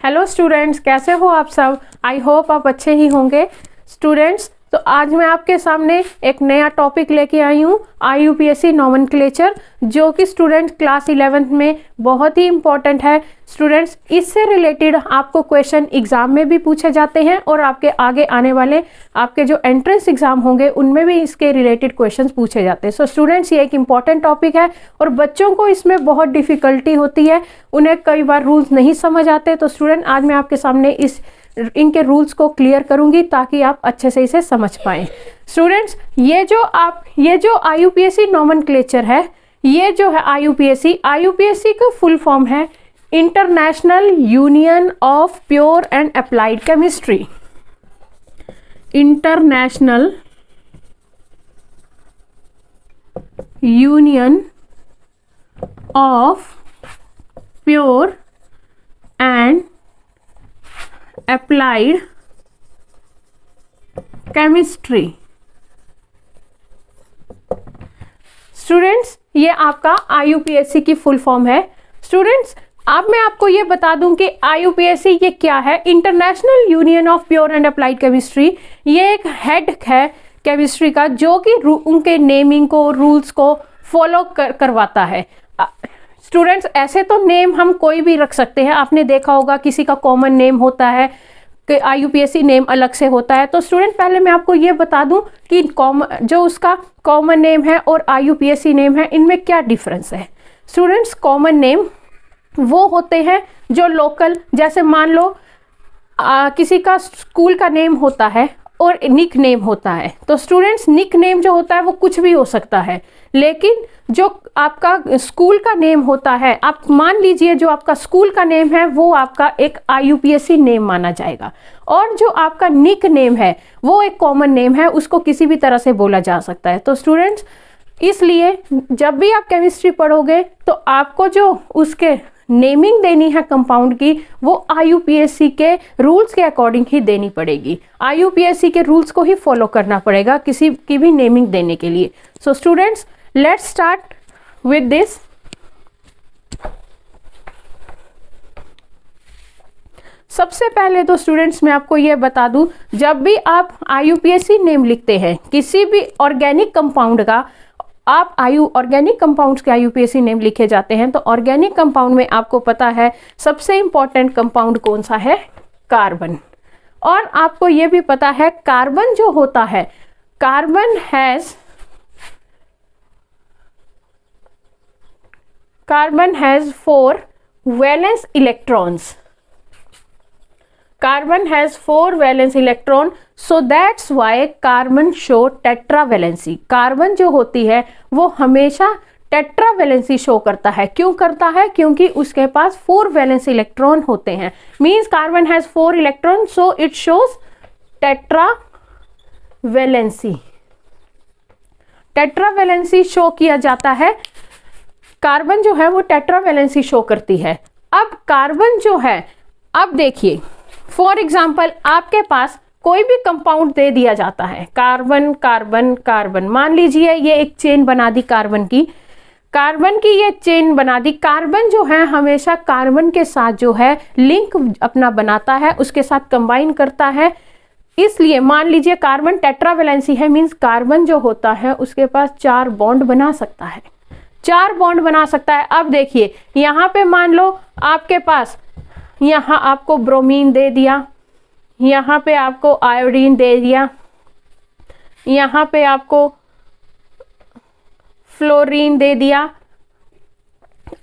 Hello students, कैसे हो आप सब। आई होप आप अच्छे ही होंगे। स्टूडेंट्स, तो आज मैं आपके सामने एक नया टॉपिक लेके आई हूँ, IUPAC नोमेनक्लेचर, जो कि स्टूडेंट क्लास 11th में बहुत ही इम्पॉर्टेंट है। स्टूडेंट्स, इससे रिलेटेड आपको क्वेश्चन एग्जाम में भी पूछे जाते हैं और आपके आगे आने वाले आपके जो एंट्रेंस एग्जाम होंगे उनमें भी इसके रिलेटेड क्वेश्चंस पूछे जाते हैं। सो स्टूडेंट्स, ये एक इम्पॉर्टेंट टॉपिक है और बच्चों को इसमें बहुत डिफिकल्टी होती है, उन्हें कई बार रूल्स नहीं समझ आते। तो स्टूडेंट, आज मैं आपके सामने इनके रूल्स को क्लियर करूंगी ताकि आप अच्छे से इसे समझ पाएं। स्टूडेंट्स, ये जो IUPAC नोमेनक्लेचर है, ये जो है IUPAC का फुल फॉर्म है international union of pure and applied chemistry. International union of pure and applied chemistry. Students, ये आपका IUPAC की फुल फॉर्म है। स्टूडेंट्स, अब मैं आपको ये बता दूं कि IUPAC ये क्या है। International union of pure and applied chemistry, ये एक हेड है केमिस्ट्री का, जो कि उनके नेमिंग को, रूल्स को फॉलो करवाता है। स्टूडेंट्स, ऐसे तो नेम हम कोई भी रख सकते हैं। आपने देखा होगा किसी का कॉमन नेम होता है कि IUPAC नेम अलग से होता है। तो स्टूडेंट, पहले मैं आपको ये बता दूं कि जो उसका कॉमन नेम है और IUPAC नेम है, इनमें क्या डिफरेंस है। स्टूडेंट्स, कॉमन नेम वो होते हैं जो लोकल, जैसे मान लो किसी का स्कूल का नेम होता है और निक नेम होता है। तो स्टूडेंट्स, निक नेम जो होता है वो कुछ भी हो सकता है, लेकिन जो आपका स्कूल का नेम होता है, आप मान लीजिए जो आपका स्कूल का नेम है वो आपका एक IUPAC नेम माना जाएगा, और जो आपका निक नेम है वो एक कॉमन नेम है, उसको किसी भी तरह से बोला जा सकता है। तो स्टूडेंट्स, इसलिए जब भी आप केमिस्ट्री पढ़ोगे तो आपको जो उसके नेमिंग देनी है कंपाउंड की, वो IUPAC के रूल्स के अकॉर्डिंग ही देनी पड़ेगी। IUPAC के रूल्स को ही फॉलो करना पड़ेगा किसी की भी नेमिंग देने के लिए। So students, let's start with this. सबसे पहले तो स्टूडेंट्स, मैं आपको यह बता दूं, जब भी आप IUPAC नेम लिखते हैं किसी भी ऑर्गेनिक कंपाउंड का, आप ऑर्गेनिक कंपाउंड्स के IUPAC नेम लिखे जाते हैं। तो ऑर्गेनिक कंपाउंड में आपको पता है सबसे इंपॉर्टेंट कंपाउंड कौन सा है, कार्बन। और आपको यह भी पता है कार्बन जो होता है, carbon has 4 valence electrons. Carbon has 4 valence electron, so that's why carbon show tetravalency। Carbon जो होती है वो हमेशा टेट्रावेलेंसी शो करता है। क्यों करता है? क्योंकि उसके पास 4 वैलेंस इलेक्ट्रॉन होते हैं। Means carbon has 4 electron, so it shows tetravalency. Tetravalency show किया जाता है, कार्बन जो है वो टेट्रावेलेंसी शो करती है। अब कार्बन जो है, अब देखिए फॉर एग्जाम्पल आपके पास कोई भी कंपाउंड दे दिया जाता है, कार्बन कार्बन कार्बन, मान लीजिए ये एक चेन बना दी कार्बन की ये चेन बना दी। कार्बन जो है हमेशा कार्बन के साथ जो है लिंक अपना बनाता है, उसके साथ कंबाइन करता है। इसलिए मान लीजिए कार्बन टेट्रावेलेंसी है, मींस कार्बन जो होता है उसके पास 4 बॉन्ड बना सकता है, 4 बॉन्ड बना सकता है। अब देखिए यहाँ पे मान लो आपके पास, यहाँ आपको ब्रोमीन दे दिया, यहाँ पे आपको आयोडीन दे दिया, यहाँ पे आपको फ्लोरीन दे दिया।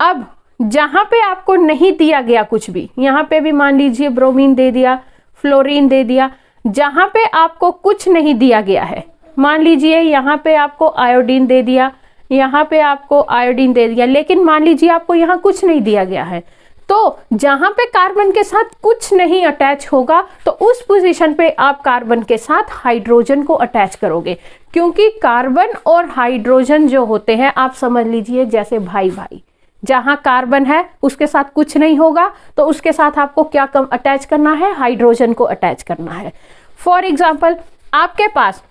अब जहाँ पे आपको नहीं दिया गया कुछ भी, यहाँ पे भी मान लीजिए ब्रोमीन दे दिया, फ्लोरीन दे दिया। जहाँ पे आपको कुछ नहीं दिया गया है, मान लीजिए यहाँ पे आपको आयोडीन दे दिया, यहाँ पे आपको आयोडीन दे दिया, लेकिन मान लीजिए आपको यहाँ कुछ नहीं दिया गया है, तो जहां पे कार्बन के साथ कुछ नहीं अटैच होगा तो उस पोजीशन पे आप कार्बन के साथ हाइड्रोजन को अटैच करोगे। क्योंकि कार्बन और हाइड्रोजन जो होते हैं, आप समझ लीजिए जैसे भाई भाई, जहां कार्बन है उसके साथ कुछ नहीं होगा तो उसके साथ आपको क्या कम अटैच करना है, हाइड्रोजन को अटैच करना है। फॉर एग्जाम्पल आपके पास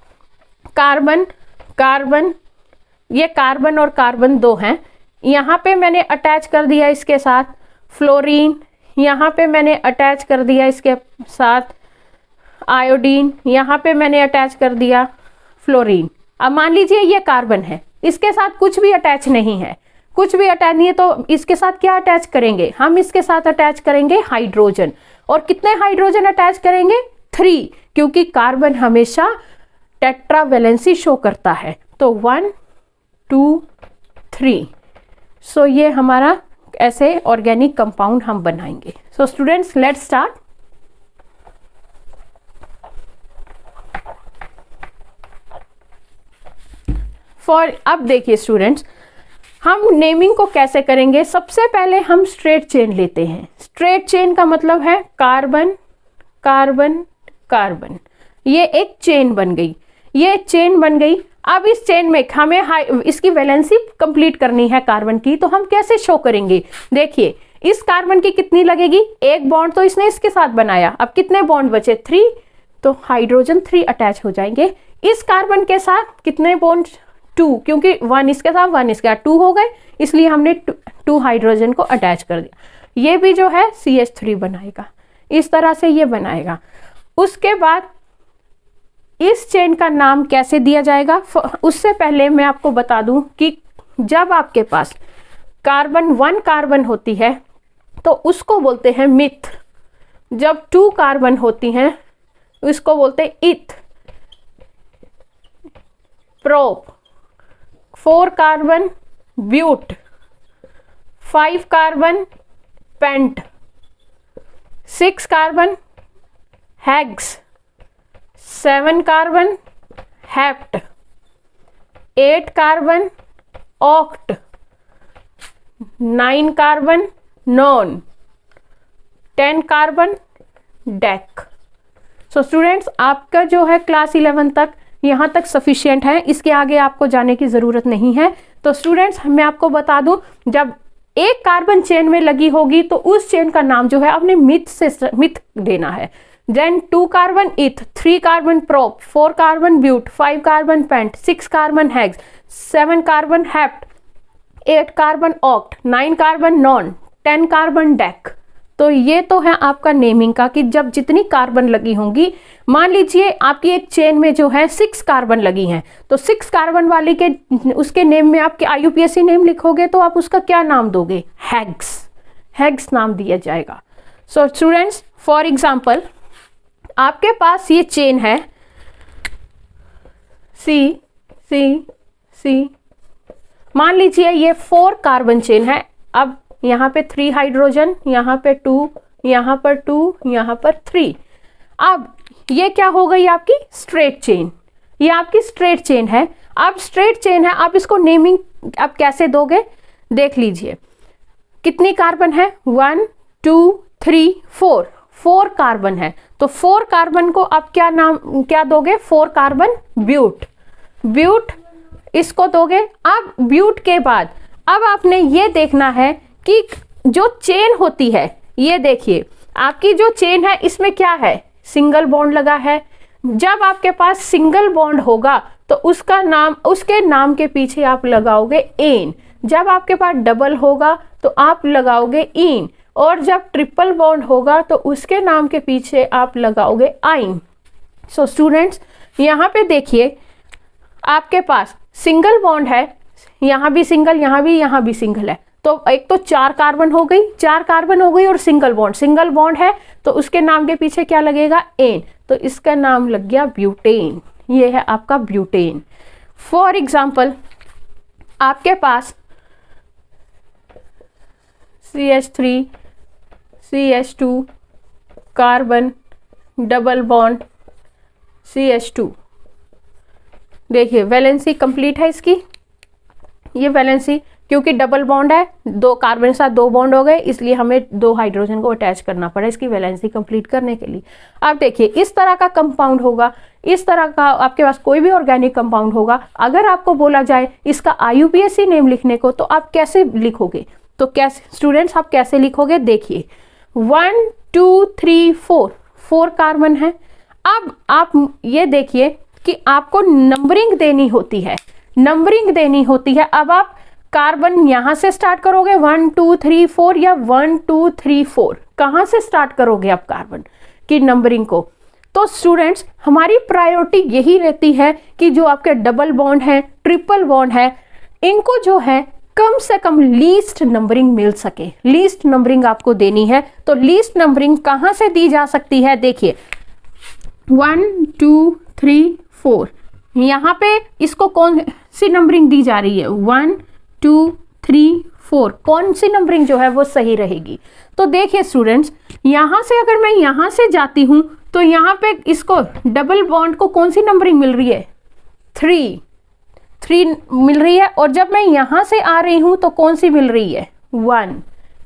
कार्बन कार्बन, ये कार्बन और कार्बन 2 हैं, यहाँ पे मैंने अटैच कर दिया इसके साथ फ्लोरीन, यहाँ पे मैंने अटैच कर दिया इसके साथ आयोडीन, यहाँ पे मैंने अटैच कर दिया फ्लोरीन। अब मान लीजिए ये कार्बन है, इसके साथ कुछ भी अटैच नहीं है, कुछ भी अटैच नहीं है, तो इसके साथ क्या अटैच करेंगे हम? इसके साथ अटैच करेंगे हाइड्रोजन। और कितने हाइड्रोजन अटैच करेंगे? 3, क्योंकि कार्बन हमेशा टेट्रावैलेंसी शो करता है। तो 1 2 3। सो ये हमारा ऐसे ऑर्गेनिक कंपाउंड हम बनाएंगे। So students let's start. अब देखिए स्टूडेंट्स, हम नेमिंग को कैसे करेंगे? सबसे पहले हम स्ट्रेट चेन लेते हैं। स्ट्रेट चेन का मतलब है कार्बन कार्बन कार्बन, ये एक चेन बन गई, ये चेन बन गई। अब इस चेन में हमें इसकी वैलेंसी कंप्लीट करनी है कार्बन की, तो हम कैसे शो करेंगे? देखिए इस कार्बन की कितनी लगेगी? एक बॉन्ड तो इसने इसके साथ बनाया, अब कितने बॉन्ड बचे? 3, तो हाइड्रोजन 3 अटैच हो जाएंगे। इस कार्बन के साथ कितने बॉन्ड? 2, क्योंकि 1 इसके साथ 1 इसके साथ 2 हो गए, इसलिए हमने 2 हाइड्रोजन को अटैच कर दिया। ये भी जो है CH3 बनाएगा, इस तरह से ये बनाएगा। उसके बाद इस चेन का नाम कैसे दिया जाएगा? उससे पहले मैं आपको बता दूं कि जब आपके पास कार्बन 1 कार्बन होती है तो उसको बोलते हैं मिथ, जब 2 कार्बन होती हैं उसको बोलते हैं eth, prop, 4 carbon but, 5 carbon pent, 6 carbon hex, 7 carbon hept, 8 carbon oct, 9 carbon non, 10 carbon dec. So students आपका जो है क्लास 11 तक यहाँ तक सफिशिएंट है, इसके आगे आपको जाने की ज़रूरत नहीं है। तो स्टूडेंट्स मैं आपको बता दूं, जब एक कार्बन चेन में लगी होगी तो उस चेन का नाम जो है अपने मिथ देना है। Then 2 carbon eth, 3 carbon prop, 4 carbon but, 5 carbon pent, 6 carbon hex, 7 carbon hept, 8 carbon oct, 9 carbon non, 10 carbon dec. तो ये तो है आपका नेमिंग का कि जब जितनी कार्बन लगी होंगी, मान लीजिए आपकी एक चेन में जो है 6 कार्बन लगी हैं, तो 6 कार्बन वाले के उसके नेम में आपके IUPAC नेम लिखोगे तो आप उसका क्या नाम दोगे? हेक्स, हेक्स नाम दिया जाएगा। सो स्टूडेंट्स फॉर एग्जांपल आपके पास ये चेन है सी सी सी, मान लीजिए ये 4 कार्बन चेन है। अब यहाँ पे 3 हाइड्रोजन, यहाँ पे 2, यहाँ पर 2, यहाँ पर 3। अब ये क्या हो गई? आपकी स्ट्रेट चेन, ये आपकी स्ट्रेट चेन है। अब स्ट्रेट चेन है, आप इसको नेमिंग अब कैसे दोगे? देख लीजिए कितनी कार्बन है? 1 2 3 4, 4 कार्बन है, तो 4 कार्बन को आप क्या नाम क्या दोगे? 4 कार्बन ब्यूट, ब्यूट इसको दोगे। अब ब्यूट के बाद अब आपने ये देखना है कि जो चेन होती है, ये देखिए आपकी जो चेन है इसमें क्या है? सिंगल बॉन्ड लगा है। जब आपके पास सिंगल बॉन्ड होगा तो उसका नाम, उसके नाम के पीछे आप लगाओगे एन। जब आपके पास डबल होगा तो आप लगाओगे इन, और जब ट्रिपल बॉन्ड होगा तो उसके नाम के पीछे आप लगाओगे आइन। सो स्टूडेंट्स यहाँ पे देखिए आपके पास सिंगल बॉन्ड है, यहाँ भी सिंगल, यहाँ भी सिंगल है, तो एक तो 4 कार्बन हो गई, 4 कार्बन हो गई, और सिंगल बॉन्ड है तो उसके नाम के पीछे क्या लगेगा? एन, तो इसका नाम लग गया ब्यूटेन। ये है आपका ब्यूटेन। फॉर एग्जाम्पल आपके पास CH3 CH2 carbon double bond CH2, देखिए वैलेंसी कंप्लीट है इसकी, ये वैलेंसी क्योंकि डबल बॉन्ड है, 2 कार्बन के साथ 2 बॉन्ड हो गए, इसलिए हमें 2 हाइड्रोजन को अटैच करना पड़ा इसकी वैलेंसी कंप्लीट करने के लिए। अब देखिए इस तरह का कंपाउंड होगा, इस तरह का आपके पास कोई भी ऑर्गेनिक कंपाउंड होगा, अगर आपको बोला जाए इसका IUPAC नेम लिखने को तो आप कैसे लिखोगे? तो कैसे स्टूडेंट्स आप कैसे लिखोगे? देखिए 1 2 3 4, 4 कार्बन है। अब आप ये देखिए कि आपको नंबरिंग देनी होती है, नंबरिंग देनी होती है। अब आप कार्बन यहां से स्टार्ट करोगे 1 2 3 4 या 1 2 3 4, कहाँ से स्टार्ट करोगे आप कार्बन की नंबरिंग को? तो स्टूडेंट्स हमारी प्रायोरिटी यही रहती है कि जो आपके डबल बॉन्ड है, ट्रिपल बॉन्ड है, इनको जो है कम से कम लीस्ट नंबरिंग मिल सके, लीस्ट नंबरिंग आपको देनी है। तो लीस्ट नंबरिंग कहाँ से दी जा सकती है? देखिए 1 2 3 4, यहाँ पे इसको कौन सी नंबरिंग दी जा रही है? 1 2 3 4, कौन सी नंबरिंग जो है वो सही रहेगी? तो देखिए स्टूडेंट्स, यहाँ से अगर मैं यहाँ से जाती हूँ तो यहाँ पे इसको डबल बॉन्ड को कौन सी नंबरिंग मिल रही है? 3 मिल रही है। और जब मैं यहाँ से आ रही हूँ तो कौन सी मिल रही है? 1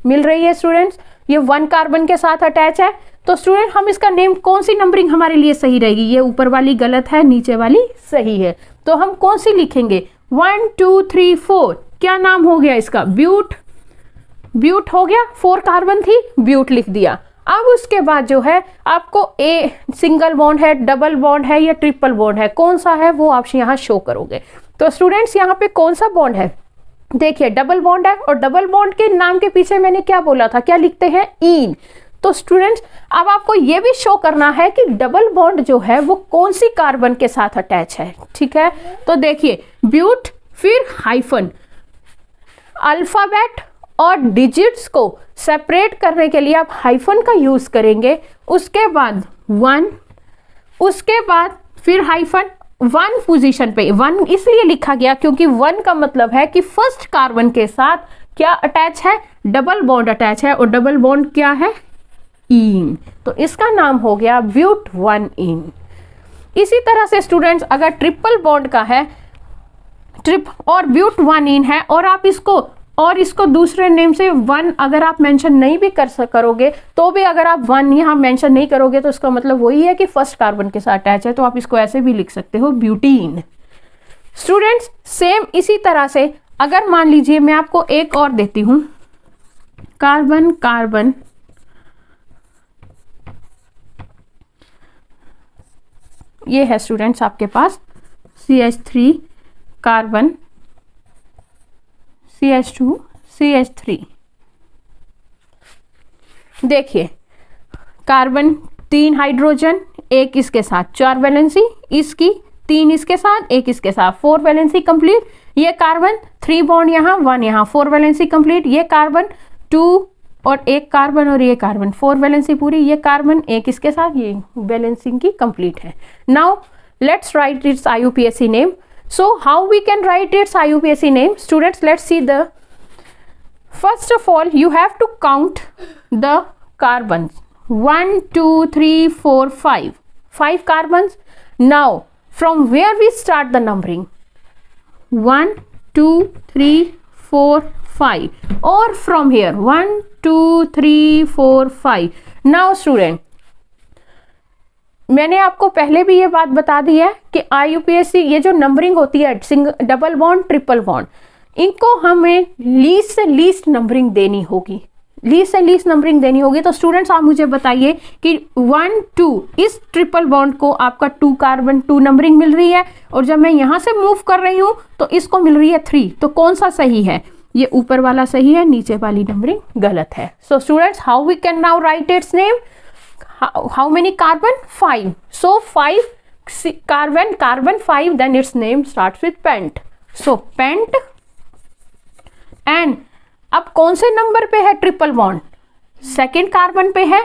मिल रही है स्टूडेंट्स। ये 1 कार्बन के साथ अटैच है। तो स्टूडेंट हम इसका नेम, कौन सी नंबरिंग हमारे लिए सही रहेगी? ये ऊपर वाली गलत है, नीचे वाली सही है। तो हम कौन सी लिखेंगे? 1 2 3 4, क्या नाम हो गया इसका? ब्यूट। ब्यूट हो गया, 4 कार्बन थी, ब्यूट लिख दिया। अब उसके बाद जो है आपको ए सिंगल बॉन्ड है, डबल बॉन्ड है या ट्रिपल बॉन्ड है, कौन सा है वो आप यहाँ शो करोगे। तो स्टूडेंट्स यहाँ पे कौन सा बॉन्ड है? देखिए डबल बॉन्ड है, और डबल बॉन्ड के नाम के पीछे मैंने क्या बोला था? क्या लिखते हैं? इन। तो स्टूडेंट्स अब आपको ये भी शो करना है कि डबल बॉन्ड जो है वो कौन सी कार्बन के साथ अटैच है। ठीक है, तो देखिए ब्यूट, फिर हाइफन, अल्फाबेट और डिजिट्स को सेपरेट करने के लिए आप हाइफन का यूज करेंगे। उसके बाद 1, उसके बाद फिर हाइफन, 1 पोजीशन पे 1 इसलिए लिखा गया क्योंकि 1 का मतलब है कि फर्स्ट कार्बन के साथ क्या अटैच है? डबल बॉन्ड अटैच है। और डबल बॉन्ड क्या है? इन। तो इसका नाम हो गया ब्यूट 1 इन। इसी तरह से स्टूडेंट्स अगर ट्रिपल बॉन्ड का है, ट्रिप और ब्यूट 1 इन है, और आप इसको दूसरे नेम से 1 अगर आप मेंशन नहीं भी करोगे तो भी, अगर आप 1 यहाँ मेंशन नहीं करोगे तो इसका मतलब वही है कि फर्स्ट कार्बन के साथ अटैच है। तो आप इसको ऐसे भी लिख सकते हो, ब्यूटीन। स्टूडेंट्स सेम इसी तरह से अगर मान लीजिए मैं आपको एक और देती हूं, कार्बन कार्बन, ये है स्टूडेंट्स आपके पास CH3 कार्बन, CH2 CH3। देखिए कार्बन 3 हाइड्रोजन, एक इसके साथ 4 वैलेंसी, इसकी 3 इसके साथ, एक इसके साथ 4 वैलेंसी कंप्लीट। ये कार्बन 3 बॉन्ड यहाँ, 1 यहाँ, 4 वैलेंसी कंप्लीट। ये कार्बन 2 और एक कार्बन और ये कार्बन, 4 वैलेंसी पूरी। ये कार्बन एक इसके साथ, ये वैलेंसी की कंप्लीट है। Now let's write it's IUPAC name. So how we can write its IUPAC name? Students, let's see the, first of all you have to count the carbons. 1 2 3 4 5 carbons. Now from where we start the numbering? 1 2 3 4 5, or from here 1 2 3 4 5. Now student, मैंने आपको पहले भी ये बात बता दी है कि IUPAC ये जो नंबरिंग होती है, डबल बॉन्ड ट्रिपल बॉन्ड, इनको हमें लीस्ट से लीस्ट नंबरिंग देनी होगी, लीस्ट से लीस्ट नंबरिंग देनी होगी। तो स्टूडेंट्स आप मुझे बताइए कि 1 2 इस ट्रिपल बॉन्ड को आपका 2 कार्बन 2 नंबरिंग मिल रही है, और जब मैं यहाँ से मूव कर रही हूँ तो इसको मिल रही है 3। तो कौन सा सही है? ये ऊपर वाला सही है, नीचे वाली नंबरिंग गलत है। So students how we can now write its name? How many carbon? 5. So 5 carbon 5, then its name starts with pent. So pent. And अब कौन से नंबर पे है ट्रिपल बॉन्ड? सेकेंड कार्बन पे है,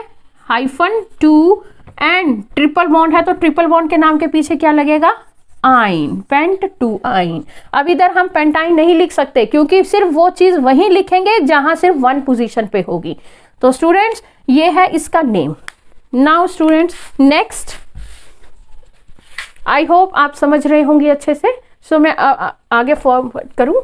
-2 एंड ट्रिपल बॉन्ड है, तो triple bond के नाम के पीछे क्या लगेगा? आइन, पेंट 2 आइन। अब इधर हम पेंटाइन नहीं लिख सकते क्योंकि सिर्फ वो चीज वहीं लिखेंगे जहां सिर्फ 1 पोजीशन पे होगी। तो स्टूडेंट्स ये है इसका name. Now students next, I hope आप समझ रहे होंगे अच्छे से। सो मैं आगे फॉरवर्ड करूं।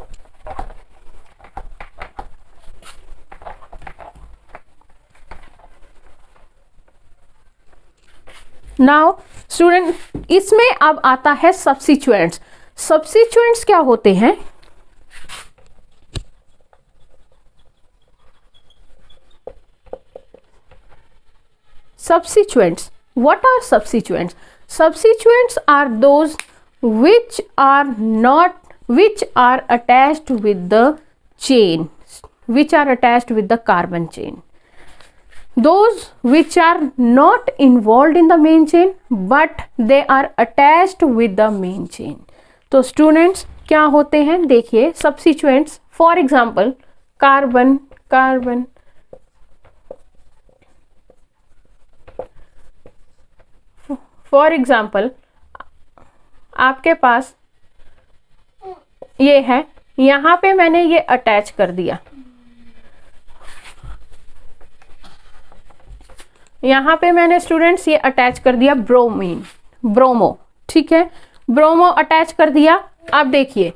नाउ स्टूडेंट इसमें अब आता है सब्स्टिट्यूएंट्स। सब्स्टिट्यूएंट्स क्या होते हैं? Substituents. What are substituents? Substituents are those which are attached with the chain, which are attached with the carbon chain. those which are not involved in the main chain but they are attached with the main chain। तो students क्या होते हैं, देखिए substituents, for example carbon, carbon, for example आपके पास ये है, यहां पे मैंने ये अटैच कर दिया, यहां पे मैंने स्टूडेंट्स ये अटैच कर दिया ब्रोमीन, ब्रोमो, ठीक है, ब्रोमो अटैच कर दिया। अब देखिए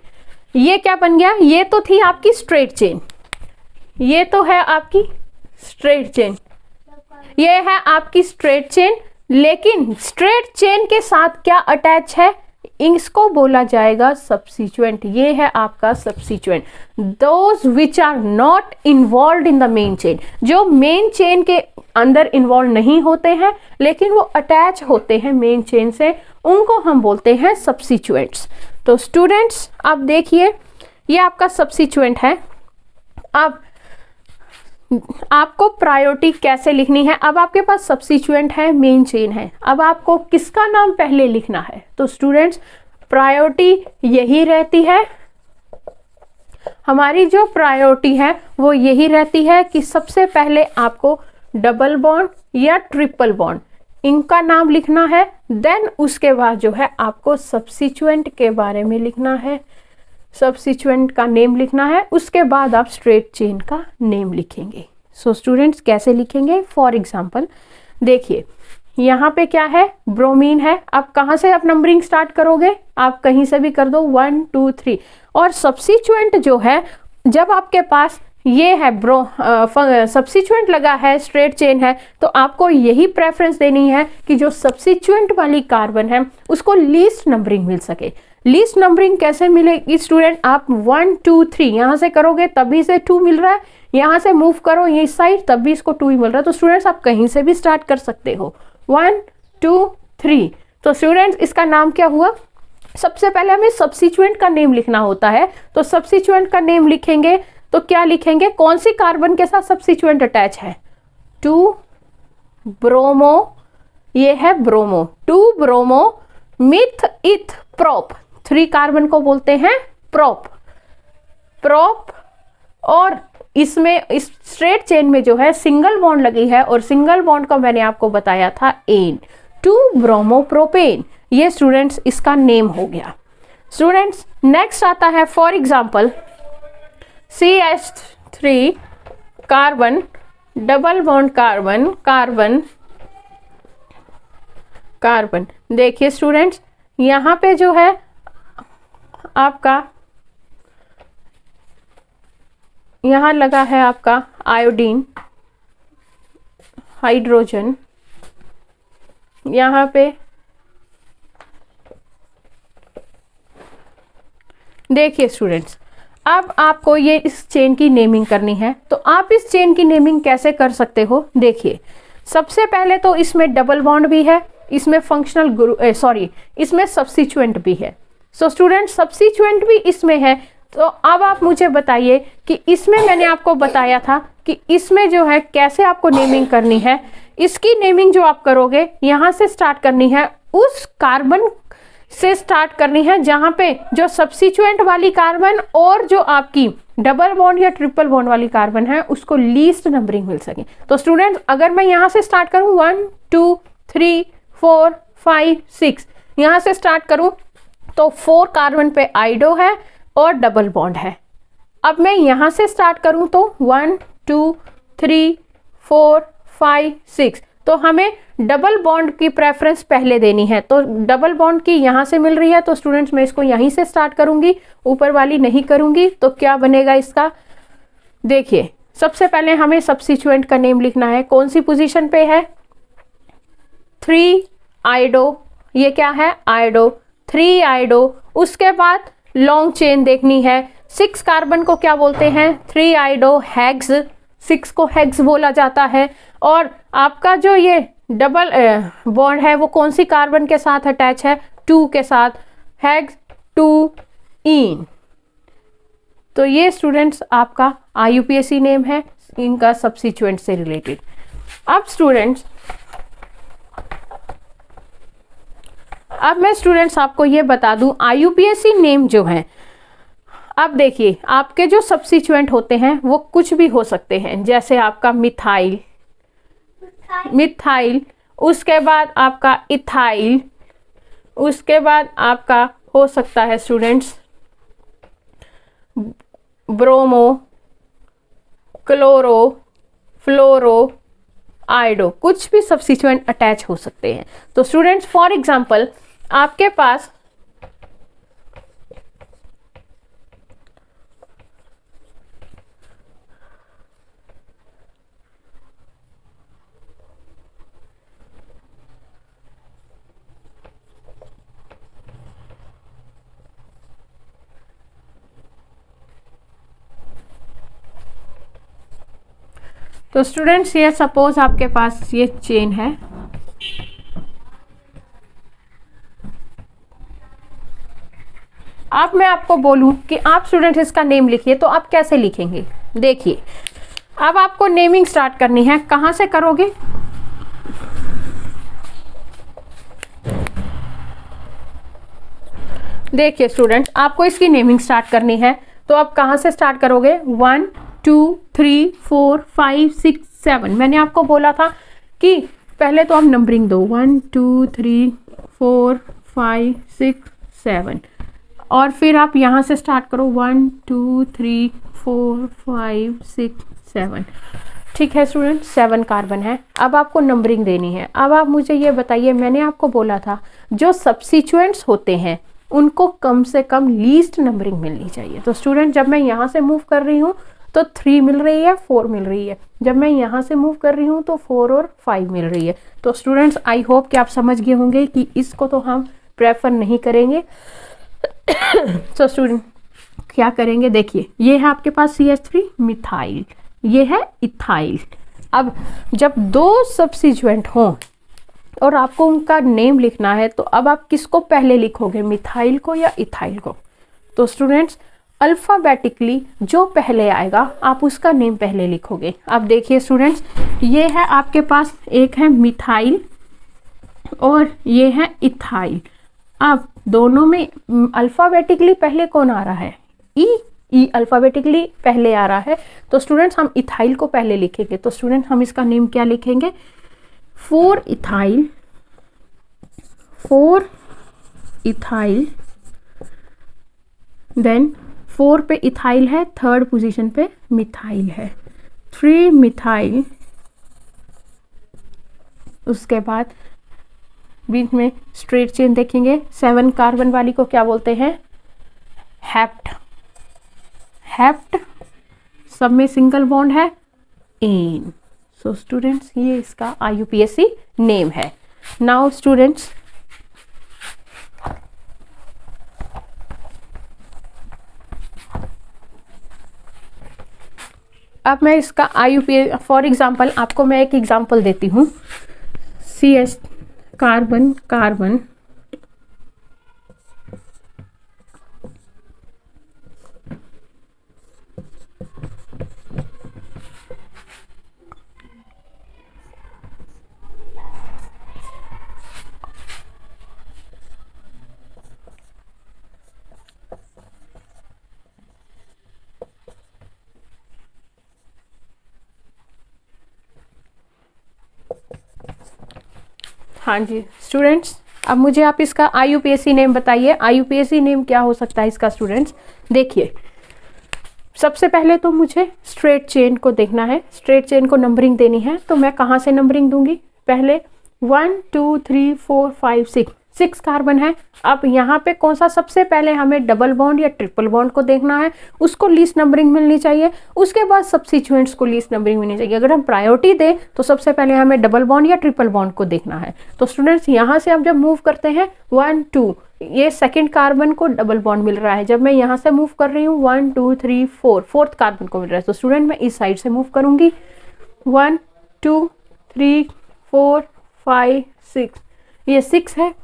ये क्या बन गया, ये तो थी आपकी स्ट्रेट चेन, ये तो है आपकी स्ट्रेट चेन, ये है आपकी स्ट्रेट चेन, लेकिन स्ट्रेट चेन के साथ क्या अटैच है, इसको बोला जाएगा सब्स्टिट्यूएंट। ये है आपका substituent, those which are not involve in the main chain, जो मेन चेन के अंदर इन्वॉल्व नहीं होते हैं लेकिन वो अटैच होते हैं मेन चेन से, उनको हम बोलते हैं सब्स्टिट्यूएंट्स। तो स्टूडेंट्स अब देखिए ये आपका सब्स्टिट्यूएंट है। अब आपको प्रायोरिटी कैसे लिखनी है, अब आपके पास सब्स्टिट्यूएंट है, मेन चेन है, अब आपको किसका नाम पहले लिखना है, तो स्टूडेंट्स प्रायोरिटी यही रहती है, हमारी जो प्रायोरिटी है वो यही रहती है कि सबसे पहले आपको डबल बॉन्ड या ट्रिपल बॉन्ड इनका नाम लिखना है, देन उसके बाद जो है आपको सब्स्टिट्यूएंट के बारे में लिखना है, सब्स्टिट्यूएंट का नेम लिखना है, उसके बाद आप स्ट्रेट चेन का नेम लिखेंगे। सो स्टूडेंट्स कैसे लिखेंगे, फॉर एग्जांपल देखिए यहाँ पे क्या है, ब्रोमीन है, अब कहाँ से आप नंबरिंग स्टार्ट करोगे, आप कहीं से भी कर दो 1 2 3, और सब्स्टिट्यूएंट जो है जब आपके पास ये है सब्स्टिट्यूएंट लगा है, स्ट्रेट चेन है, तो आपको यही प्रेफरेंस देनी है कि जो सब्स्टिट्यूएंट वाली कार्बन है उसको लीस्ट नंबरिंग मिल सके। लीस्ट नंबरिंग कैसे मिलेगी स्टूडेंट, आप 1 2 3 यहाँ से करोगे तभी से 2 मिल रहा है, यहाँ से मूव करो ये साइड तब भी इसको 2 ही मिल रहा है, तो स्टूडेंट्स आप कहीं से भी स्टार्ट कर सकते हो 1 2 3। तो स्टूडेंट्स इसका नाम क्या हुआ, सबसे पहले हमें सब्स्टिट्यूएंट का नेम लिखना होता है, तो सब्स्टिट्यूएंट का नेम लिखेंगे तो क्या लिखेंगे, कौन सी कार्बन के साथ सब्स्टिट्यूएंट अटैच है, 2 ब्रोमो, ये है bromo, 2 bromo myth eth prop, 3 carbon को बोलते हैं प्रोप, प्रोप, और इसमें इस स्ट्रेट चेन में जो है सिंगल बॉन्ड लगी है, और सिंगल बॉन्ड को मैंने आपको बताया था एन, 2 ब्रोमो प्रोपेन, ये स्टूडेंट्स इसका नेम हो गया। स्टूडेंट्स नेक्स्ट आता है for example CH3 carbon, double bond carbon, carbon, carbon, देखिए स्टूडेंट्स यहाँ पे जो है आपका यहाँ लगा है आपका आयोडीन, हाइड्रोजन, यहाँ पे देखिए स्टूडेंट्स अब आपको ये इस चेन की नेमिंग करनी है, तो आप इस चेन की नेमिंग कैसे कर सकते हो, देखिए सबसे पहले तो इसमें डबल बॉन्ड भी है, इसमें फंक्शनल ग्रुप इसमें सब्स्टिट्यूएंट भी है। सो स्टूडेंट सब्स्टिट्यूएंट भी इसमें है, तो अब आप मुझे बताइए कि इसमें मैंने आपको बताया था कि इसमें जो है कैसे आपको नेमिंग करनी है। इसकी नेमिंग जो आप करोगे यहाँ से स्टार्ट करनी है, उस कार्बन से स्टार्ट करनी है जहां पे जो सब्स्टिट्यूएंट वाली कार्बन और जो आपकी डबल बॉन्ड या ट्रिपल बॉन्ड वाली कार्बन है उसको लीस्ट नंबरिंग मिल सके। तो स्टूडेंट्स अगर मैं यहां से स्टार्ट करूं 1 2 3 4 5 6 यहां से स्टार्ट करूं तो 4 कार्बन पे आइडो है और डबल बॉन्ड है। अब मैं यहां से स्टार्ट करूं तो 1 2 3 4 5 6, तो हमें डबल बॉन्ड की प्रेफरेंस पहले देनी है, तो डबल बॉन्ड की यहाँ से मिल रही है, तो स्टूडेंट्स मैं इसको यहीं से स्टार्ट करूंगी, ऊपर वाली नहीं करूंगी। तो क्या बनेगा इसका, देखिए सबसे पहले हमें सब्स्टिट्यूएंट का नेम लिखना है, कौन सी पोजीशन पे है 3 आइडो, ये क्या है आइडो, 3 आइडो। उसके बाद लॉन्ग चेन देखनी है, 6 कार्बन को क्या बोलते हैं 3 आइडो हेक्स, 6 को हेक्स बोला जाता है। और आपका जो ये डबल बॉन्ड है वो कौन सी कार्बन के साथ अटैच है 2 के साथ, हेक्स 2 इन। तो ये स्टूडेंट्स आपका IUPAC नेम है इनका सब्स्टिट्यूएंट से रिलेटेड। अब स्टूडेंट्स, अब मैं स्टूडेंट्स आपको ये बता दूं IUPAC नेम जो है, अब देखिए आपके जो सब्स्टिट्यूएंट होते हैं वो कुछ भी हो सकते हैं, जैसे आपका मिथाइल, उसके बाद आपका इथाइल, उसके बाद आपका हो सकता है स्टूडेंट्स ब्रोमो, क्लोरो, फ्लोरो, आयोडो, कुछ भी सब्स्टिट्यूएंट अटैच हो सकते हैं। तो स्टूडेंट्स फॉर एग्जांपल आपके पास तो स्टूडेंट्स ये सपोज आपके पास ये चेन है, अब मैं आपको बोलूं कि आप स्टूडेंट्स इसका नेम लिखिए, तो आप कैसे लिखेंगे? देखिए अब आपको नेमिंग स्टार्ट करनी है, कहां से करोगे? देखिए स्टूडेंट्स आपको इसकी नेमिंग स्टार्ट करनी है, तो आप कहां से स्टार्ट करोगे? 1 2 3 4 5 6 7। मैंने आपको बोला था कि पहले तो आप नंबरिंग दो, 1 2 3 4 5 6 7, और फिर आप यहाँ से स्टार्ट करो 1 2 3 4 5 6 7। ठीक है स्टूडेंट, 7 कार्बन है। अब आपको नंबरिंग देनी है। अब आप मुझे ये बताइए, मैंने आपको बोला था जो सब्स्टिट्यूएंट्स होते हैं उनको कम से कम लीस्ट नंबरिंग मिलनी चाहिए। तो स्टूडेंट जब मैं यहाँ से मूव कर रही हूँ तो 3 मिल रही है, 4 मिल रही है, जब मैं यहाँ से मूव कर रही हूँ तो 4 और 5 मिल रही है। तो स्टूडेंट्स आई होप कि आप समझ गए होंगे कि इसको तो हम प्रेफर नहीं करेंगे। तो स्टूडेंट क्या करेंगे? देखिए ये है आपके पास CH3 मिथाइल, ये है इथाइल। अब जब दो सब्स्टिट्यूएंट हों और आपको उनका नेम लिखना है, तो अब आप किसको पहले लिखोगे, मिथाइल को या इथाइल को? तो स्टूडेंट्स अल्फाबेटिकली जो पहले आएगा आप उसका नेम पहले लिखोगे। अब देखिए स्टूडेंट्स ये है आपके पास, एक है मिथाइल और ये है इथाइल। अब दोनों में अल्फाबेटिकली पहले कौन आ रहा है? ई अल्फाबेटिकली पहले आ रहा है, तो स्टूडेंट्स हम इथाइल को पहले लिखेंगे। तो स्टूडेंट हम इसका नेम क्या लिखेंगे? 4 इथाइल, देन 4 पे इथाइल है, थर्ड पोजीशन पे मिथाइल है, 3 मिथाइल, उसके बाद बीच में स्ट्रेट चेन देखेंगे, 7 कार्बन वाली को क्या बोलते हैं? हेप्ट, सब में सिंगल बॉन्ड है, एन। सो स्टूडेंट्स ये इसका IUPAC नेम है। नाउ स्टूडेंट्स अब मैं इसका IUPAC फॉर एग्जांपल आपको मैं एक एग्जांपल देती हूँ। CH कार्बन, हाँ जी स्टूडेंट्स, अब मुझे आप इसका IUPAC नेम बताइए। IUPAC नेम क्या हो सकता है इसका? स्टूडेंट्स देखिए सबसे पहले तो मुझे स्ट्रेट चेन को देखना है, स्ट्रेट चेन को नंबरिंग देनी है। तो मैं कहाँ से नंबरिंग दूंगी? पहले 1 2 3 4 5 6 कार्बन है। अब यहाँ पे कौन सा सबसे पहले हमें डबल बॉन्ड या ट्रिपल बॉन्ड को देखना है, उसको लीस्ट नंबरिंग मिलनी चाहिए। उसके बाद सब्स्टिट्यूएंट्स को लीस्ट नंबरिंग मिलनी चाहिए। अगर हम प्रायोरिटी दें तो सबसे पहले हमें डबल बॉन्ड या ट्रिपल बॉन्ड को देखना है। तो स्टूडेंट्स यहाँ से हम जब मूव करते हैं 1 2, ये सेकेंड कार्बन को डबल बॉन्ड मिल रहा है। जब मैं यहाँ से मूव कर रही हूँ 1 2 3 4, फोर्थ कार्बन को मिल रहा है। तो स्टूडेंट मैं इस साइड से मूव करूंगी 1 2 3 4 5 6, ये 6 है।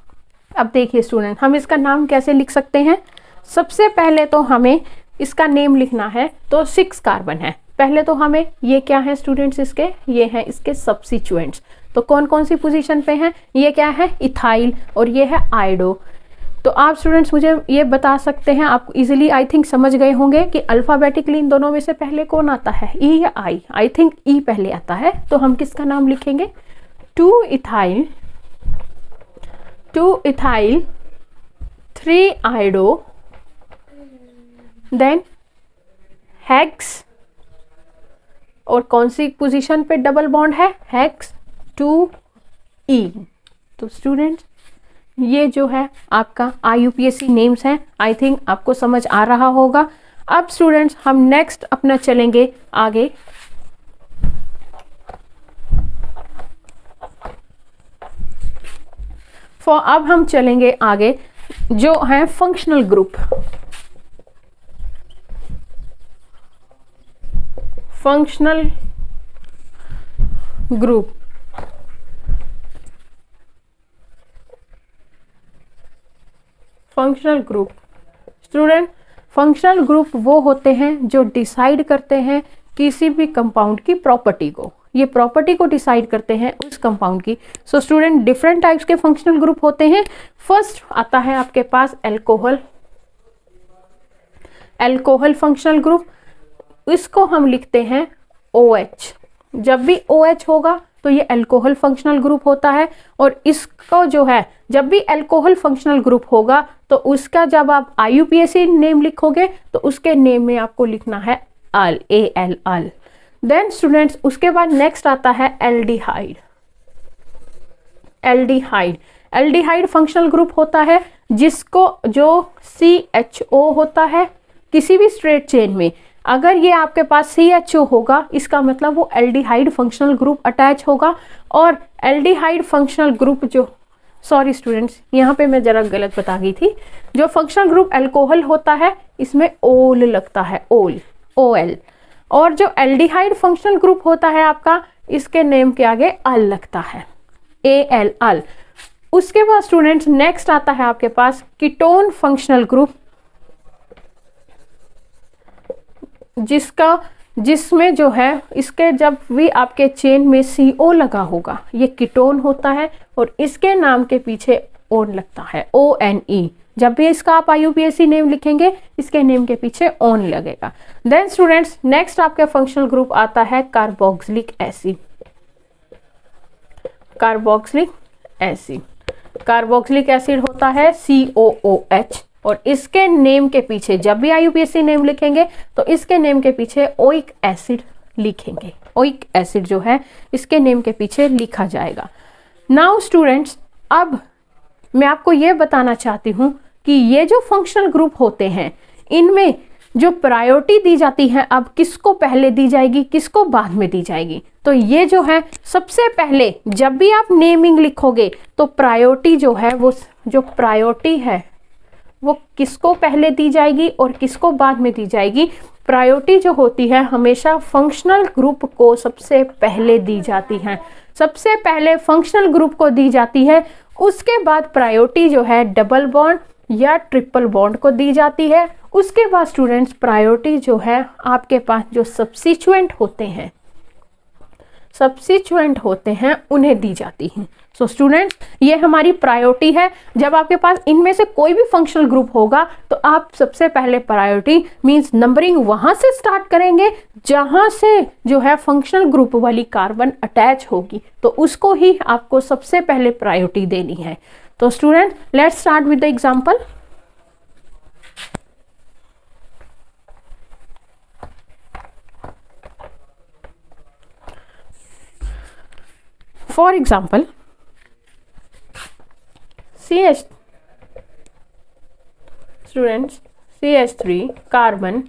अब देखिए स्टूडेंट हम इसका नाम कैसे लिख सकते हैं? सबसे पहले तो हमें इसका नेम लिखना है, तो 6 कार्बन है। पहले तो हमें ये क्या है स्टूडेंट्स, इसके ये हैं इसके सब्स्टिट्यूएंट्स। तो कौन कौन सी पोजीशन पे हैं, ये क्या है इथाइल और ये है आयोडो। तो आप स्टूडेंट्स मुझे ये बता सकते हैं, आप इजीली आई थिंक समझ गए होंगे कि अल्फाबेटिकली इन दोनों में से पहले कौन आता है, ई या आई। आई थिंक ई पहले आता है, तो हम किसका नाम लिखेंगे, 2 इथाइल 3 आयोडो, देन हेक्स, और कौन सी पोजीशन पे डबल बॉन्ड है, हेक्स 2E। तो स्टूडेंट्स ये जो है आपका IUPAC नेम्स हैं, आई थिंक आपको समझ आ रहा होगा। अब स्टूडेंट्स हम नेक्स्ट अपना चलेंगे आगे। अब हम चलेंगे आगे जो है functional group. Functional group functional group student, functional group वो होते हैं जो डिसाइड करते हैं किसी भी कंपाउंड की प्रॉपर्टी को, ये प्रॉपर्टी को डिसाइड करते हैं उस कंपाउंड की। सो स्टूडेंट डिफरेंट टाइप्स के फंक्शनल ग्रुप होते हैं। फर्स्ट आता है आपके पास एल्कोहल, एल्कोहल फंक्शनल ग्रुप, इसको हम लिखते हैं OH। जब भी OH होगा तो ये अल्कोहल फंक्शनल ग्रुप होता है। और इसको जो है जब भी अल्कोहल फंक्शनल ग्रुप होगा तो उसका जब आप IUPAC नेम लिखोगे तो उसके नेम में आपको लिखना है अल, AL अल। देन स्टूडेंट्स उसके बाद नेक्स्ट आता है aldehyde. Aldehyde, aldehyde functional group होता है जिसको जो CHO होता है किसी भी स्ट्रेट चेन में, अगर ये आपके पास CHO होगा इसका मतलब वो एल्डिहाइड फंक्शनल ग्रुप अटैच होगा। और एल्डिहाइड फंक्शनल ग्रुप जो, सॉरी स्टूडेंट्स यहाँ पे मैं जरा गलत बता गई थी, जो फंक्शनल ग्रुप अल्कोहल होता है इसमें ओल लगता है, ओल OL। और जो एल्डिहाइड फंक्शनल ग्रुप होता है आपका, इसके नेम के आगे अल लगता है, AL अल। उसके बाद स्टूडेंट्स नेक्स्ट आता है आपके पास कीटोन फंक्शनल ग्रुप, जिसमें जो है इसके जब भी आपके चेन में CO लगा होगा ये कीटोन होता है और इसके नाम के पीछे ओन लगता है, ONE। जब भी इसका आप IUPAC नेम लिखेंगे इसके नेम के पीछे ओन लगेगा। देन स्टूडेंट्स नेक्स्ट आपका फंक्शनल ग्रुप आता है carboxylic acid. Carboxylic acid, carboxylic acid होता है COOH और इसके नेम के पीछे जब भी IUPAC नेम लिखेंगे तो इसके नेम के पीछे ओइक एसिड लिखेंगे। ओइक एसिड जो है इसके नेम के पीछे लिखा जाएगा। नाउ स्टूडेंट्स अब मैं आपको ये बताना चाहती हूँ कि ये जो फंक्शनल ग्रुप होते हैं इनमें जो प्रायोरिटी दी जाती है अब किसको पहले दी जाएगी किसको बाद में दी जाएगी। तो ये जो है सबसे पहले जब भी आप नेमिंग लिखोगे तो प्रायोरिटी जो है वो जो प्रायोरिटी है वो किसको पहले दी जाएगी और किसको बाद में दी जाएगी। प्रायोरिटी जो होती है हमेशा फंक्शनल ग्रुप को सबसे पहले दी जाती है, सबसे पहले फंक्शनल ग्रुप को दी जाती है। उसके बाद प्रायोरिटी जो है डबल बॉन्ड या ट्रिपल बॉन्ड को दी जाती है। उसके बाद स्टूडेंट्स प्रायोरिटी जो है आपके पास जो सब्स्टिट्यूएंट होते हैं उन्हें दी जाती है। सो स्टूडेंट्स ये हमारी प्रायोरिटी है। जब आपके पास इनमें से कोई भी फंक्शनल ग्रुप होगा तो आप सबसे पहले प्रायोरिटी मींस नंबरिंग वहां से स्टार्ट करेंगे जहां से जो है फंक्शनल ग्रुप वाली कार्बन अटैच होगी, तो उसको ही आपको सबसे पहले प्रायोरिटी देनी है। तो student let's start with the example. For example, CH3 carbon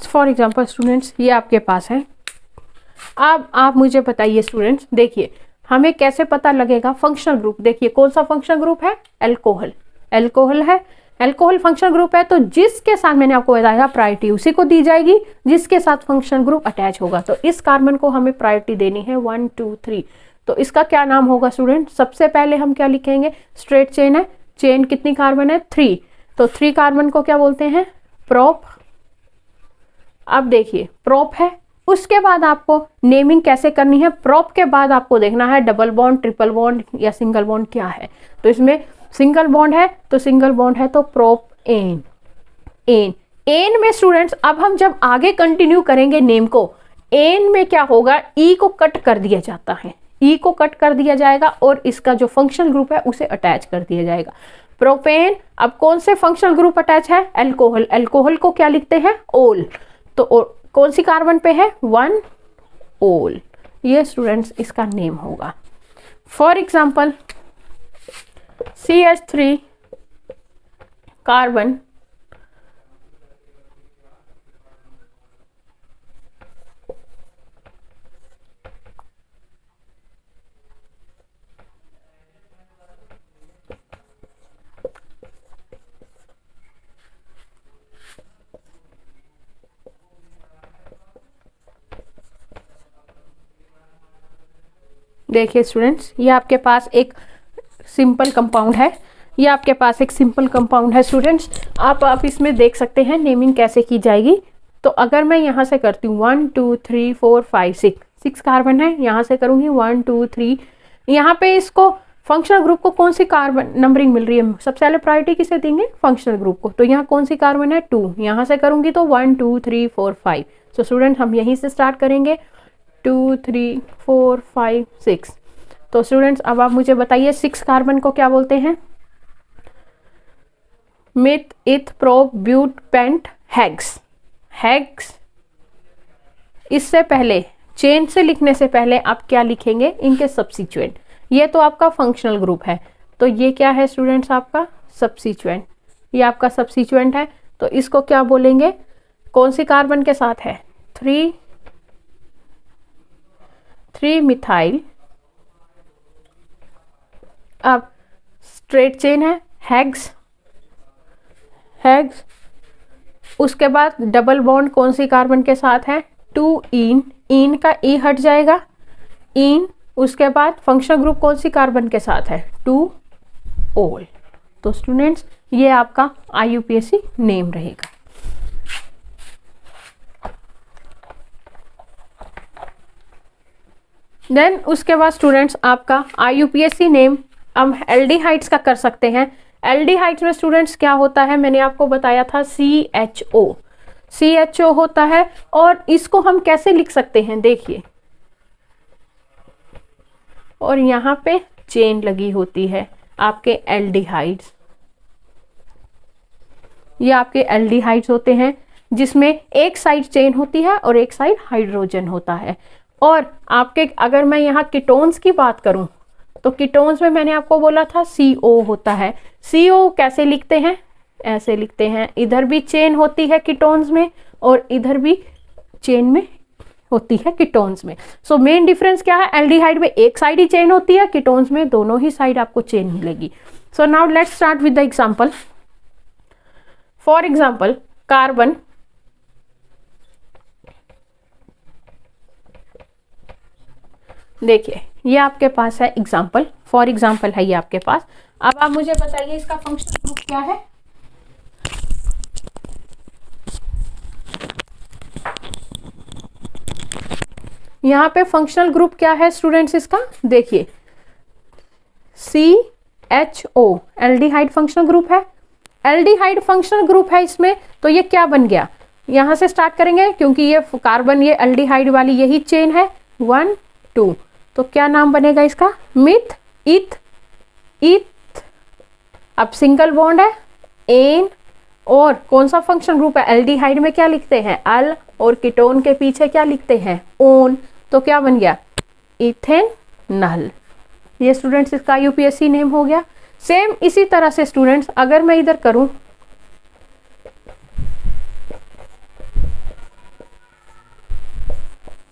for example students ये आपके पास है। अब आप मुझे बताइए स्टूडेंट्स, देखिए हमें कैसे पता लगेगा फंक्शनल ग्रुप। देखिए कौन सा फंक्शनल ग्रुप है, अल्कोहल। अल्कोहल है, अल्कोहल फंक्शनल ग्रुप है तो जिसके साथ मैंने आपको बताया प्रायोरिटी उसी को दी जाएगी जिसके साथ फंक्शनल ग्रुप अटैच होगा। तो इस कार्बन को हमें प्रायोरिटी देनी है 1 2 3। तो इसका क्या नाम होगा स्टूडेंट? सबसे पहले हम क्या लिखेंगे? स्ट्रेट चेन है, चेन कितनी कार्बन है? 3। तो 3 कार्बन को क्या बोलते हैं? प्रोप। अब देखिए प्रोप है, उसके बाद आपको नेमिंग कैसे करनी है? प्रोप के बाद आपको देखना है डबल बॉन्ड, ट्रिपल बॉन्ड या सिंगल बॉन्ड क्या है। तो इसमें सिंगल बॉन्ड है तो सिंगल बॉन्ड है तो प्रोप एन। एन में स्टूडेंट्स अब हम जब आगे कंटिन्यू करेंगे नेम को, एन में क्या होगा? ई को कट कर दिया जाता है, ई को कट कर दिया जाएगा और इसका जो फंक्शनल ग्रुप है उसे अटैच कर दिया जाएगा। प्रोपेन, अब कौन से फंक्शनल ग्रुप अटैच है? अल्कोहल। अल्कोहल को क्या लिखते हैं? ओल। तो कौन सी कार्बन पे है? 1 ओल। ये स्टूडेंट्स इसका नेम होगा। फॉर एग्जाम्पल CH3 कार्बन देखिए स्टूडेंट्स, ये आपके पास एक सिंपल कंपाउंड है, ये आपके पास एक सिंपल कंपाउंड है स्टूडेंट्स। आप इसमें देख सकते हैं नेमिंग कैसे की जाएगी। तो अगर मैं यहाँ से करती हूँ 1 2 3 4 5 6 कार्बन है, यहाँ से करूँगी 1 2 3। यहाँ पे इसको फंक्शनल ग्रुप को कौन सी कार्बन नंबरिंग मिल रही है? सबसे पहले प्रायोरिटी किसे देंगे? फंक्शनल ग्रुप को। तो यहाँ कौन सी कार्बन है? 2। यहाँ से करूँगी तो 1 2 3 4 5। तो स्टूडेंट हम यहीं से स्टार्ट करेंगे 2 3 4 5 6। तो स्टूडेंट्स अब आप मुझे बताइए 6 कार्बन को क्या बोलते हैं? Meth, eth, prop, but, pent, hex. Hex. इससे पहले चेन से लिखने से पहले आप क्या लिखेंगे? इनके सब्स्टिट्यूएंट। ये तो आपका फंक्शनल ग्रुप है, तो ये क्या है स्टूडेंट्स? आपका सब्स्टिट्यूएंट। ये आपका सब्स्टिट्यूएंट है तो इसको क्या बोलेंगे? कौन सी कार्बन के साथ है? 3 मिथाइल। अब स्ट्रेट चेन है, हेक्स। उसके बाद डबल बॉन्ड कौन सी कार्बन के साथ है? 2 इन का ई हट जाएगा, इन। उसके बाद फंक्शनल ग्रुप कौन सी कार्बन के साथ है? 2 ओल। तो स्टूडेंट्स ये आपका IUPAC नेम रहेगा। देन उसके बाद स्टूडेंट्स आपका IUPAC नेम हम एल्डिहाइड्स का कर सकते हैं। एल्डिहाइड्स में स्टूडेंट्स क्या होता है? मैंने आपको बताया था CHO होता है। और इसको हम कैसे लिख सकते हैं? देखिए, और यहाँ पे चेन लगी होती है आपके एल्डिहाइड्स। ये आपके एल्डिहाइड्स होते हैं जिसमें एक साइड चेन होती है और एक साइड हाइड्रोजन होता है। और आपके अगर मैं यहाँ कीटोन्स की बात करूं तो कीटोन्स में मैंने आपको बोला था CO होता है। CO कैसे लिखते हैं? ऐसे लिखते हैं। इधर भी चेन होती है कीटोन्स में और इधर भी चेन में होती है कीटोन्स में। सो मेन डिफरेंस क्या है? एल्डिहाइड में एक साइड ही चेन होती है, कीटोन्स में दोनों ही साइड आपको चेन मिलेगी। So now let's start with the example. For example carbon, देखिए ये आपके पास है एग्जाम्पल, फॉर एग्जाम्पल है ये आपके पास। अब आप मुझे बताइए इसका फंक्शनल ग्रुप क्या है? यहाँ पे फंक्शनल ग्रुप क्या है स्टूडेंट्स इसका? देखिए CHO एल्डिहाइड फंक्शनल ग्रुप है। एल्डिहाइड फंक्शनल ग्रुप है इसमें, तो ये क्या बन गया? यहाँ से स्टार्ट करेंगे क्योंकि ये कार्बन, ये एल्डिहाइड वाली यही चेन है। 1 2। तो क्या नाम बनेगा इसका? मिथ, इथ। अब सिंगल बॉन्ड है, एन। और कौन सा फंक्शन ग्रुप है? एल्डिहाइड में क्या लिखते हैं? अल। और कीटोन के पीछे क्या लिखते हैं? ओन। तो क्या बन गया? इथेनॉल। ये स्टूडेंट्स इसका IUPAC नेम हो गया। सेम इसी तरह से स्टूडेंट्स अगर मैं इधर करूं,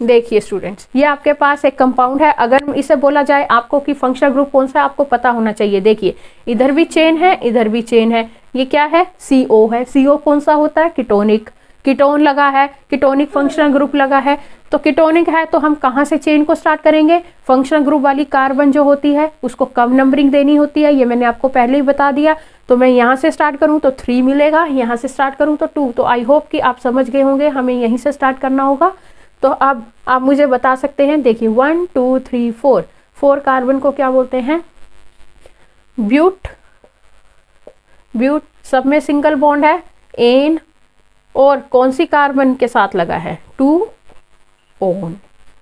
देखिए स्टूडेंट्स ये आपके पास एक कंपाउंड है। अगर इसे बोला जाए आपको कि फंक्शनल ग्रुप कौन सा, आपको पता होना चाहिए। देखिए इधर भी चेन है, इधर भी चेन है। ये क्या है, CO है। CO कौन सा होता है, कीटोनिक। कीटोन लगा है, कीटोनिक फंक्शनल ग्रुप लगा है, तो कीटोनिक है तो हम कहाँ से चेन को स्टार्ट करेंगे, फंक्शनल ग्रुप वाली कार्बन जो होती है उसको कम नंबरिंग देनी होती है, ये मैंने आपको पहले ही बता दिया। तो मैं यहाँ से स्टार्ट करूँ तो 3 मिलेगा, यहाँ से स्टार्ट करूँ तो 2। तो आई होप कि आप समझ गए होंगे, हमें यहीं से स्टार्ट करना होगा। तो अब आप मुझे बता सकते हैं, देखिए 1 2 3 4, 4 कार्बन को क्या बोलते हैं, ब्यूट। ब्यूट, सब में सिंगल बॉन्ड है, एन, और कौन सी कार्बन के साथ लगा है, 2 ओन,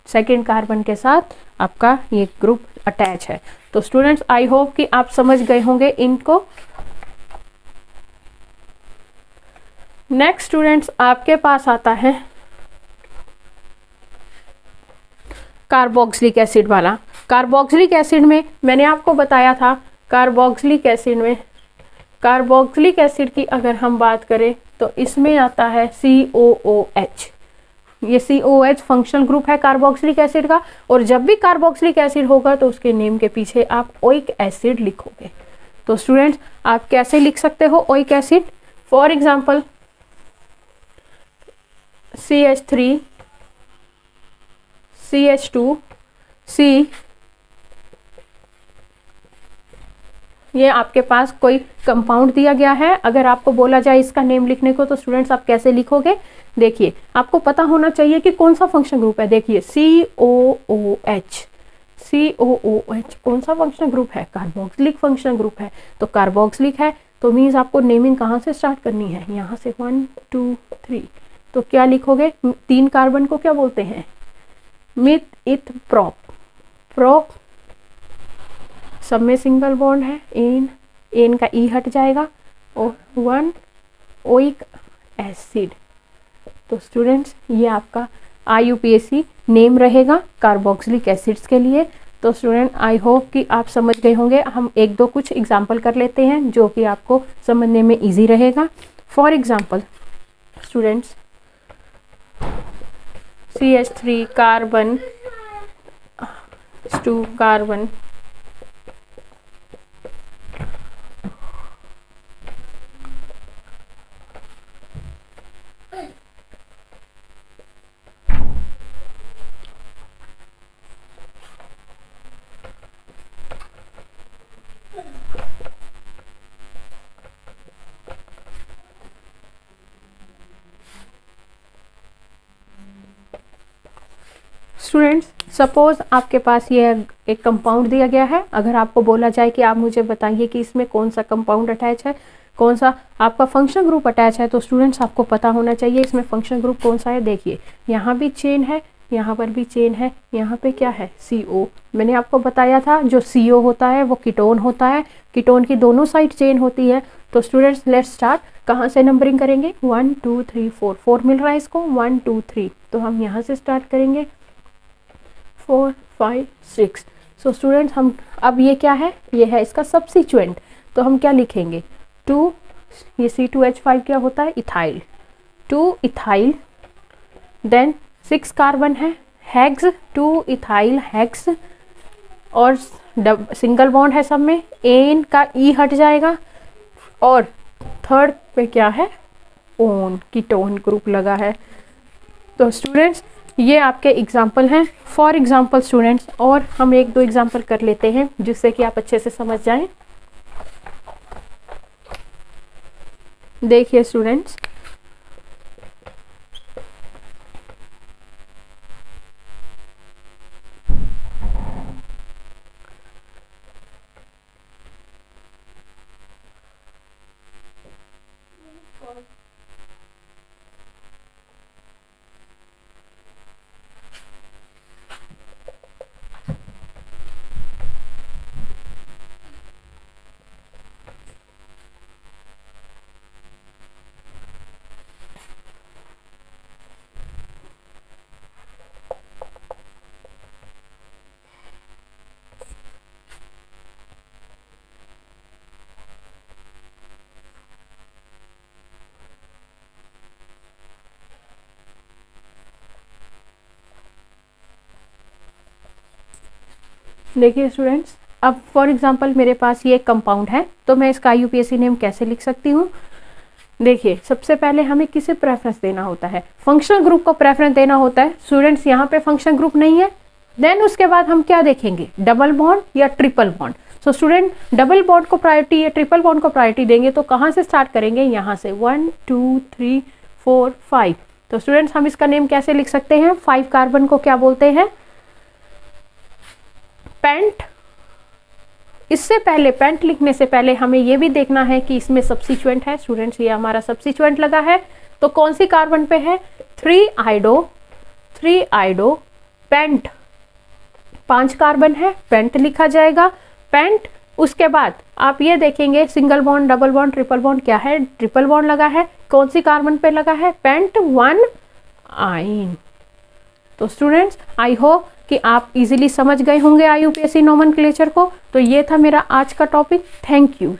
सेकेंड कार्बन के साथ आपका ये ग्रुप अटैच है। तो स्टूडेंट्स आई होप कि आप समझ गए होंगे इनको। नेक्स्ट स्टूडेंट्स आपके पास आता है कार्बोक्सिलिक एसिड वाला। कार्बोक्सिलिक एसिड में मैंने आपको बताया था, कार्बोक्सिलिक एसिड की अगर हम बात करें तो इसमें आता है COOH। ये COH फंक्शनल ग्रुप है कार्बोक्सिलिक एसिड का, और जब भी कार्बोक्सिलिक एसिड होगा तो उसके नेम के पीछे आप ओइक एसिड लिखोगे। तो स्टूडेंट्स आप कैसे लिख सकते हो oic acid, for example CH3 CH2 C, ये आपके पास कोई कंपाउंड दिया गया है, अगर आपको बोला जाए इसका नेम लिखने को तो स्टूडेंट्स आप कैसे लिखोगे, देखिए आपको पता होना चाहिए कि कौन सा फंक्शन ग्रुप है। देखिए COOH, COOH कौन सा फंक्शनल ग्रुप है, कार्बोक्सिलिक फंक्शनल ग्रुप है। तो कार्बोक्सिलिक है तो मीन्स आपको नेमिंग कहाँ से स्टार्ट करनी है, यहाँ से 1 2 3। तो क्या लिखोगे, 3 कार्बन को क्या बोलते हैं, मिथ इथ प्रोप। प्रोप, सब में सिंगल बॉन्ड है, एन का ई हट जाएगा, और 1 ओइक एसिड। तो स्टूडेंट्स ये आपका IUPAC नेम रहेगा कार्बोक्सिलिक एसिड्स के लिए। तो स्टूडेंट आई होप कि आप समझ गए होंगे। हम एक दो कुछ एग्जाम्पल कर लेते हैं जो कि आपको समझने में इजी रहेगा। For example students CH3 carbon 2 carbon, students suppose आपके पास ये एक कंपाउंड दिया गया है, अगर आपको बोला जाए कि आप मुझे बताइए कि इसमें कौन सा कंपाउंड अटैच है, कौन सा आपका फंक्शनल ग्रुप अटैच है, तो स्टूडेंट्स आपको पता होना चाहिए इसमें फंक्शनल ग्रुप कौन सा है। देखिए यहाँ भी चेन है, यहाँ पर भी चेन है, यहाँ पे क्या है CO। मैंने आपको बताया था जो CO होता है वो कीटोन होता है, कीटोन की दोनों साइड चेन होती है। तो स्टूडेंट्स लेट्स स्टार्ट, कहाँ से नंबरिंग करेंगे, 1 2 3 4, 4 मिल रहा है इसको, 1 2 3, तो हम यहाँ से स्टार्ट करेंगे 4 5 6। सो स्टूडेंट्स हम अब ये क्या है, ये है इसका सब्स्टिट्यूएंट, तो हम क्या लिखेंगे 2, ये C2H5 क्या होता है, इथाइल, 2 इथाइल, देन 6 कार्बन है, हेक्स, 2 इथाइल हेक्स, और सिंगल बॉन्ड है सब में, एन का ई हट जाएगा, और थर्ड पे क्या है, ओन, कीटोन ग्रुप लगा है। तो स्टूडेंट्स ये आपके एग्जाम्पल हैं। फॉर एग्जाम्पल स्टूडेंट्स और हम एक दो एग्जाम्पल कर लेते हैं जिससे कि आप अच्छे से समझ जाएं। देखिए स्टूडेंट्स देखिए स्टूडेंट्स अब फॉर एग्जांपल मेरे पास ये एक कंपाउंड है, तो मैं इसका IUPAC नेम कैसे लिख सकती हूँ? देखिए, सबसे पहले हमें किसे प्रेफरेंस देना होता है? फंक्शनल ग्रुप को प्रेफरेंस देना होता है। स्टूडेंट्स, यहाँ पे फंक्शनल ग्रुप नहीं है। देन उसके बाद हम क्या देखेंगे? डबल बॉन्ड या triple bond. So student, double bond को प्रायोरिटी या ट्रिपल बॉन्ड को प्रायोरिटी देंगे तो कहाँ से स्टार्ट करेंगे? यहाँ से 1 2 3 4 5। तो स्टूडेंट्स, हम इसका नेम कैसे लिख सकते हैं? 5 कार्बन को क्या बोलते हैं? पेंट। इससे पहले, पेंट लिखने से पहले हमें ये भी देखना है कि इसमें सब्स्टिट्यूएंट है। स्टूडेंट्स, ये हमारा सब्स्टिट्यूएंट लगा है, तो कौन सी कार्बन पे है? 3 आइडो पेंट। 5 कार्बन है, पेंट लिखा जाएगा, पेंट। उसके बाद आप ये देखेंगे single bond, double bond, triple bond क्या है? ट्रिपल बॉन्ड लगा है। कौन सी कार्बन पे लगा है? पेंट 1 आइन। तो स्टूडेंट्स, आई होप कि आप इजीली समझ गए होंगे IUPAC नोमेनक्लेचर को। तो ये था मेरा आज का टॉपिक। Thank you.